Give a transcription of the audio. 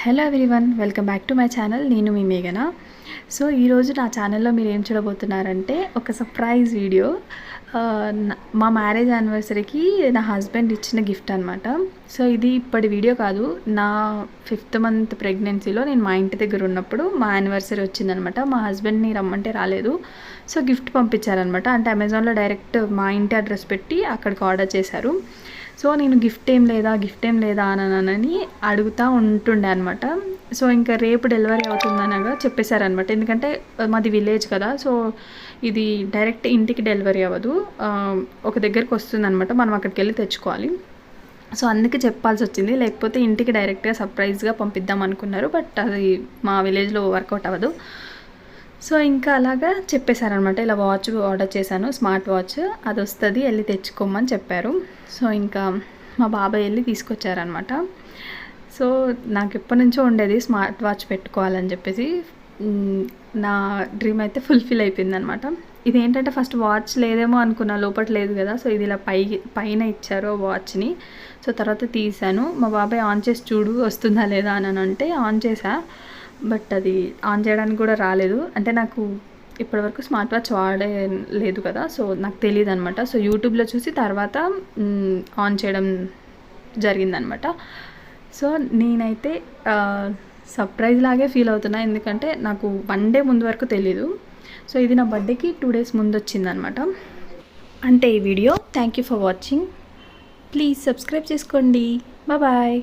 Hello everyone, welcome back to my channel. నేను మీ మేఘన. So ఈరోజు నా ఛానల్లో మీరు ఏం చూడబోతున్నారంటే ఒక సర్ప్రైజ్ వీడియో. మా మ్యారేజ్ యానివర్సరీకి నా హస్బెండ్ ఇచ్చిన గిఫ్ట్ అనమాట. సో ఇది ఇప్పటి వీడియో కాదు, నా 5th మంత్ ప్రెగ్నెన్సీలో నేను మా ఇంటి దగ్గర ఉన్నప్పుడు మా యానివర్సరీ వచ్చిందనమాట. మా హస్బెండ్ని రమ్మంటే రాలేదు, సో గిఫ్ట్ పంపించారనమాట. అంటే అమెజాన్లో డైరెక్ట్ మా ఇంటి అడ్రస్ పెట్టి అక్కడికి ఆర్డర్ చేశారు. సో నేను గిఫ్ట్ ఏం లేదా అని అడుగుతూ ఉంటుండే అనమాట. సో ఇంకా రేపు డెలివరీ అవుతుందనగా చెప్పేశారనమాట. ఎందుకంటే మాది విలేజ్ కదా, సో ఇది డైరెక్ట్ ఇంటికి డెలివరీ అవ్వదు, ఒక దగ్గరికి వస్తుందనమాట. మనం అక్కడికి వెళ్ళి తెచ్చుకోవాలి. సో అందుకే చెప్పాల్సి వచ్చింది, లేకపోతే ఇంటికి డైరెక్ట్గా సర్ప్రైజ్గా పంపిద్దాం అనుకున్నారు. బట్ అది మా విలేజ్లో వర్కౌట్ అవ్వదు. సో ఇంకా అలాగా చెప్పేశారనమాట. ఇలా వాచ్ ఆర్డర్ చేశాను, స్మార్ట్ వాచ్, అది వస్తుంది, వెళ్ళి తెచ్చుకోమని చెప్పారు. సో ఇంకా మా బాబాయ్ వెళ్ళి తీసుకొచ్చారనమాట. సో నాకు ఎప్పటి నుంచో ఉండేది స్మార్ట్ వాచ్ పెట్టుకోవాలని చెప్పేసి. నా డ్రీమ్ అయితే ఫుల్ఫిల్ అయిపోయిందనమాట. ఇదేంటంటే ఫస్ట్ వాచ్ లేదేమో అనుకున్నా, లోపల లేదు కదా. సో ఇది ఇలా పైన ఇచ్చారు వాచ్ని. సో తర్వాత తీసాను. మా బాబాయ్ ఆన్ చేసి చూడు వస్తుందా లేదా అని అంటే ఆన్ చేసా. బట్ అది ఆన్ చేయడానికి కూడా రాలేదు. అంటే నాకు ఇప్పటివరకు స్మార్ట్ వాచ్ వాడే లేదు కదా, సో నాకు తెలియదు అనమాట. సో యూట్యూబ్లో చూసి తర్వాత ఆన్ చేయడం జరిగిందనమాట. సో నేనైతే సర్ప్రైజ్ లాగే ఫీల్ అవుతున్నా, ఎందుకంటే నాకు 1 డే ముందు వరకు తెలీదు. సో ఇది నా బర్త్డేకి 2 days ముందు వచ్చిందనమాట. అంటే ఈ video. Thank you for watching. Please subscribe చేసుకోండి. బాయ్.